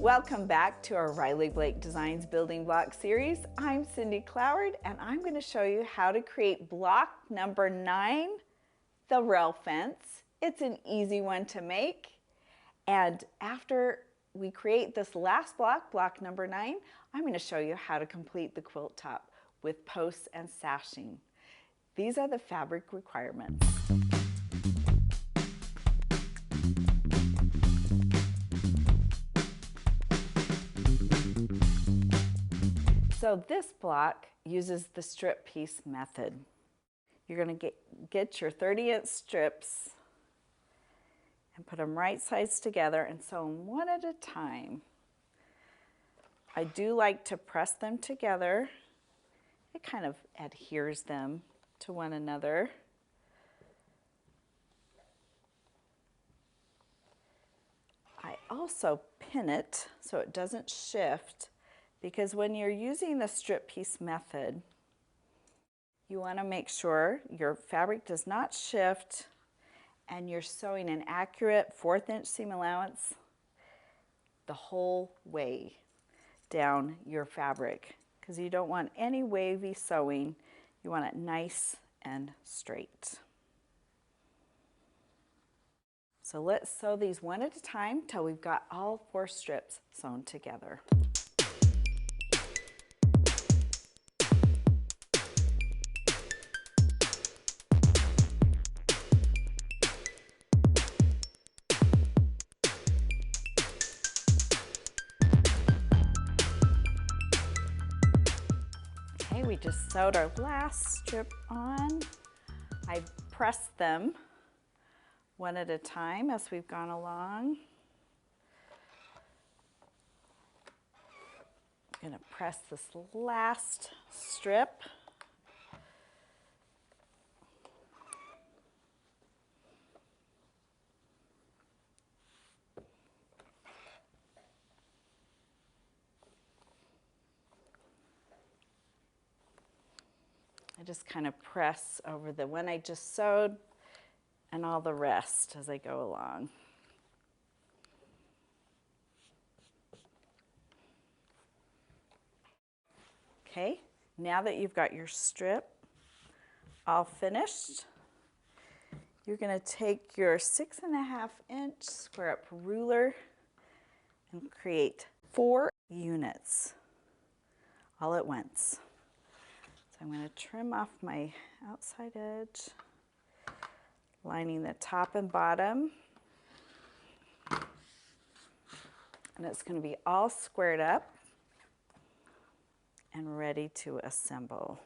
Welcome back to our Riley Blake Designs Building Block series. I'm Cindy Cloward and I'm going to show you how to create block number 9, the rail fence. It's an easy one to make. And after we create this last block, block number 9, I'm going to show you how to complete the quilt top with posts and sashing. These are the fabric requirements. So this block uses the strip piece method. You're going to get your 30-inch strips and put them right sides together and sew them one at a time. I do like to press them together. It kind of adheres them to one another. I also pin it so it doesn't shift, because when you're using the strip piece method, you want to make sure your fabric does not shift and you're sewing an accurate 1/4 inch seam allowance the whole way down your fabric, because you don't want any wavy sewing. You want it nice and straight. So let's sew these one at a time till we've got all 4 strips sewn together. Okay, we just sewed our last strip on. I pressed them one at a time as we've gone along. I'm going to press this last strip. I just kind of press over the one I just sewed and all the rest as I go along. Okay, now that you've got your strip all finished, you're going to take your 6.5 inch square up ruler and create 4 units all at once. So I'm going to trim off my outside edge, lining the top and bottom. And it's going to be all squared up and ready to assemble.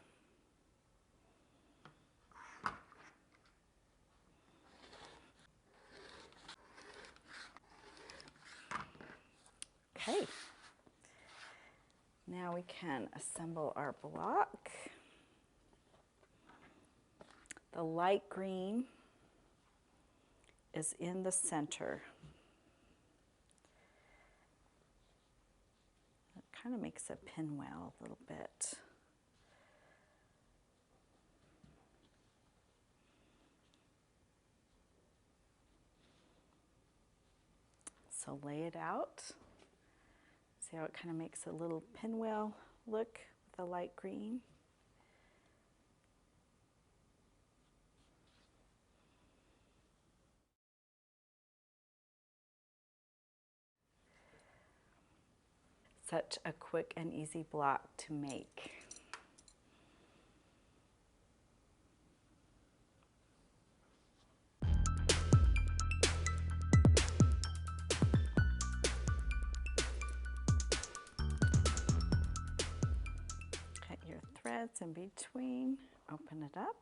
Okay. Now we can assemble our block. The light green is in the center. It kind of makes a pinwheel a little bit. So lay it out. See how it kind of makes a little pinwheel look with the light green? Such a quick and easy block to make. Cut your threads in between, open it up.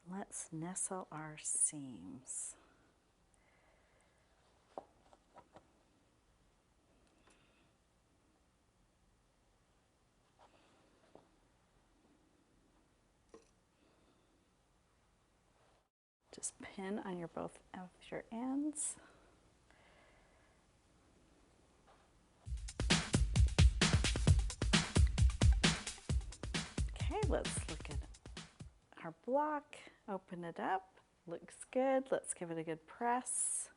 Let's nestle our seams. Just pin on your both of your ends. Okay, let's look at our block. Open it up, looks good. Let's give it a good press.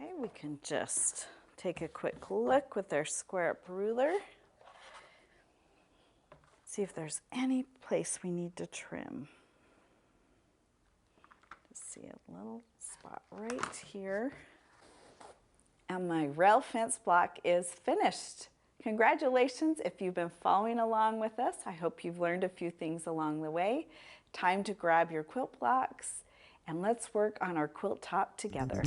Okay, we can just take a quick look with our square up ruler. See if there's any place we need to trim. Just see a little spot right here. And my rail fence block is finished. Congratulations if you've been following along with us. I hope you've learned a few things along the way. Time to grab your quilt blocks and let's work on our quilt top together.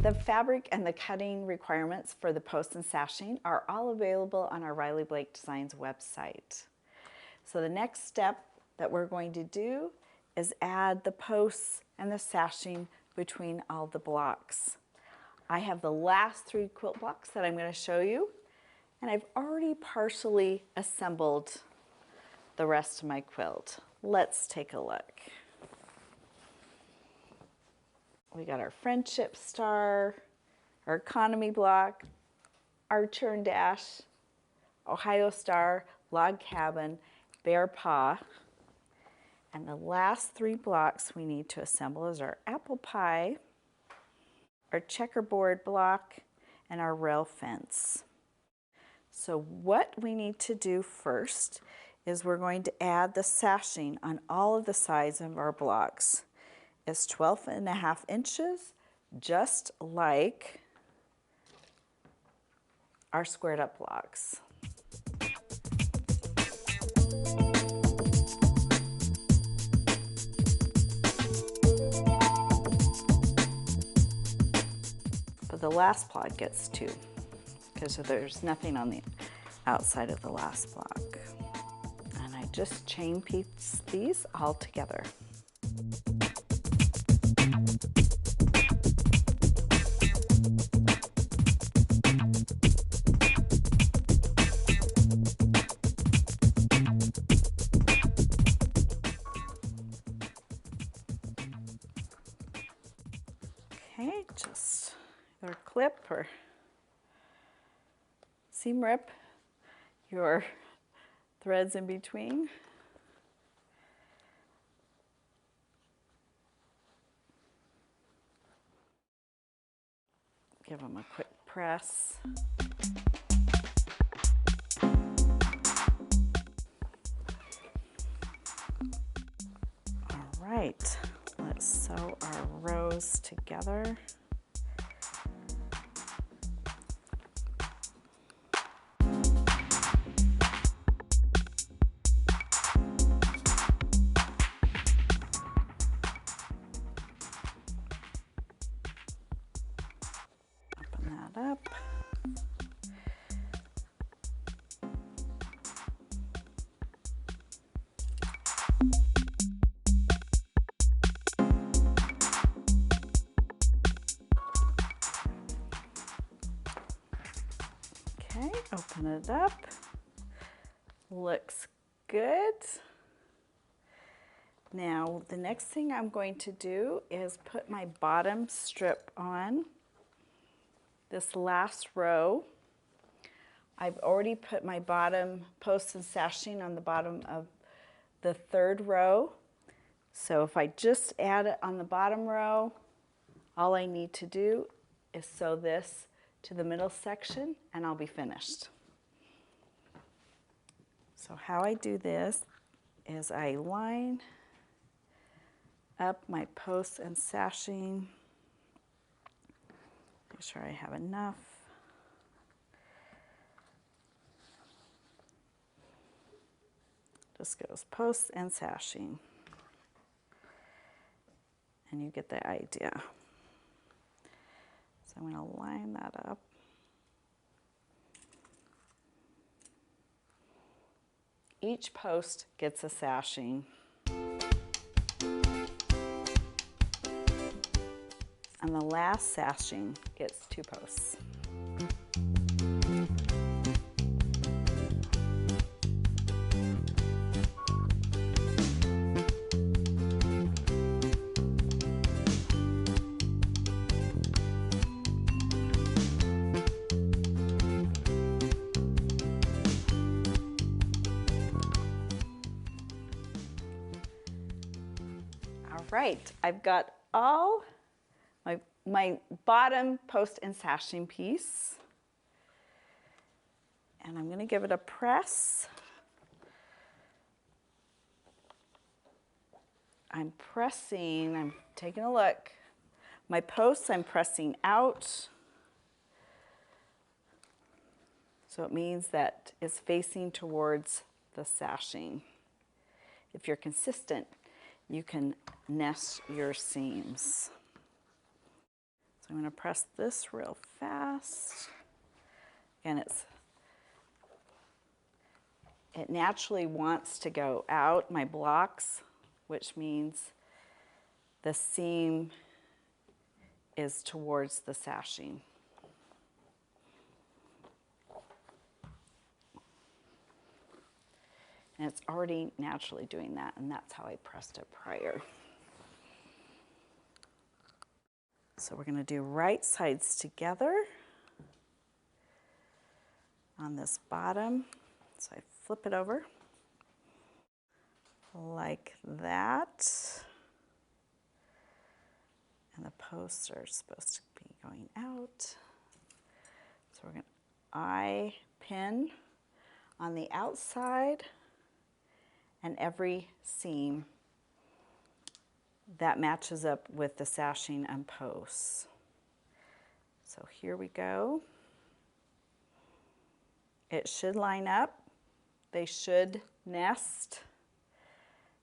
The fabric and the cutting requirements for the posts and sashing are all available on our Riley Blake Designs website. So the next step that we're going to do is add the posts and the sashing between all the blocks. I have the last 3 quilt blocks that I'm going to show you, and I've already partially assembled the rest of my quilt. Let's take a look. We got our friendship star, our economy block, archer and dash, Ohio star, log cabin, bear paw. And the last 3 blocks we need to assemble is our apple pie, our checkerboard block, and our rail fence. So what we need to do first is we're going to add the sashing on all of the sides of our blocks. It's 12.5 inches, just like our squared up blocks. But the last block gets 2 because there's nothing on the outside of the last block. And I just chain piece these all together. Okay, just either clip or seam rip your threads in between. Give them a quick press. All right, let's sew our rows together. Up. Okay, open it up. Looks good. Now, the next thing I'm going to do is put my bottom strip on this last row. I've already put my bottom posts and sashing on the bottom of the 3rd row. So if I just add it on the bottom row, all I need to do is sew this to the middle section and I'll be finished. So how I do this is I line up my posts and sashing. Make sure I have enough. Just goes posts and sashing. and you get the idea. So I'm going to line that up. Each post gets a sashing. And the last sashing gets 2 posts. Right, I've got all my bottom post and sashing piece, and I'm going to give it a press. I'm pressing, I'm taking a look. My posts I'm pressing out, so it means that it's facing towards the sashing. If you're consistent, you can nest your seams. So I'm going to press this real fast. Again, it naturally wants to go out, my blocks, which means the seam is towards the sashing. And it's already naturally doing that, and that's how I pressed it prior. So we're going to do right sides together on this bottom. So I flip it over like that. And the posts are supposed to be going out. So we're going to eye pin on the outside and every seam that matches up with the sashing and posts. So here we go. It should line up. They should nest.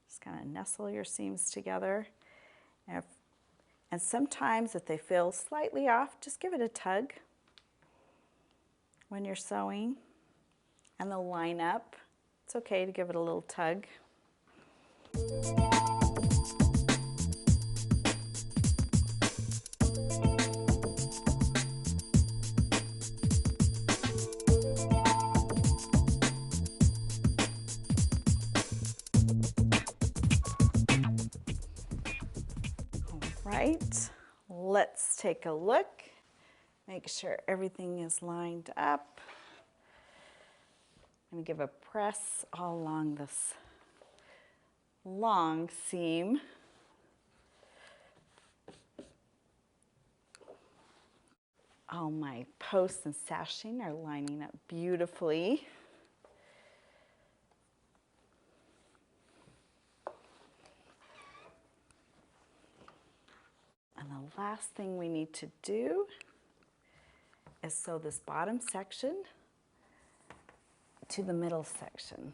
Just kind of nestle your seams together. And sometimes if they feel slightly off, just give it a tug when you're sewing, and they'll line up. It's okay to give it a little tug. All right, let's take a look. Make sure everything is lined up. I'm going to give a press all along this long seam. All my posts and sashing are lining up beautifully. And the last thing we need to do is sew this bottom section to the middle section.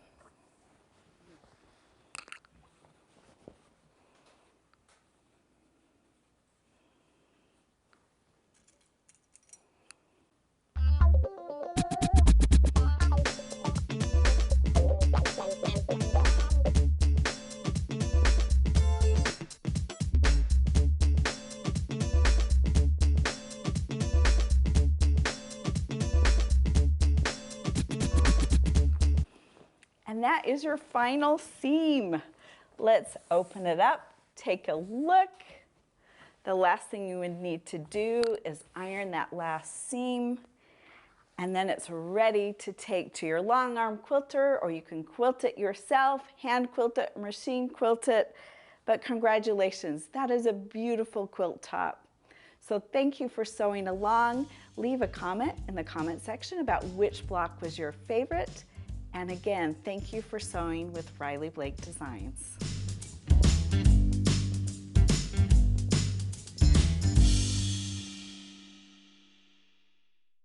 And that is your final seam. Let's open it up, take a look. The last thing you would need to do is iron that last seam, and then it's ready to take to your long arm quilter, or you can quilt it yourself, hand quilt it, machine quilt it. But congratulations, that is a beautiful quilt top. So thank you for sewing along. Leave a comment in the comment section about which block was your favorite. And again, thank you for sewing with Riley Blake Designs.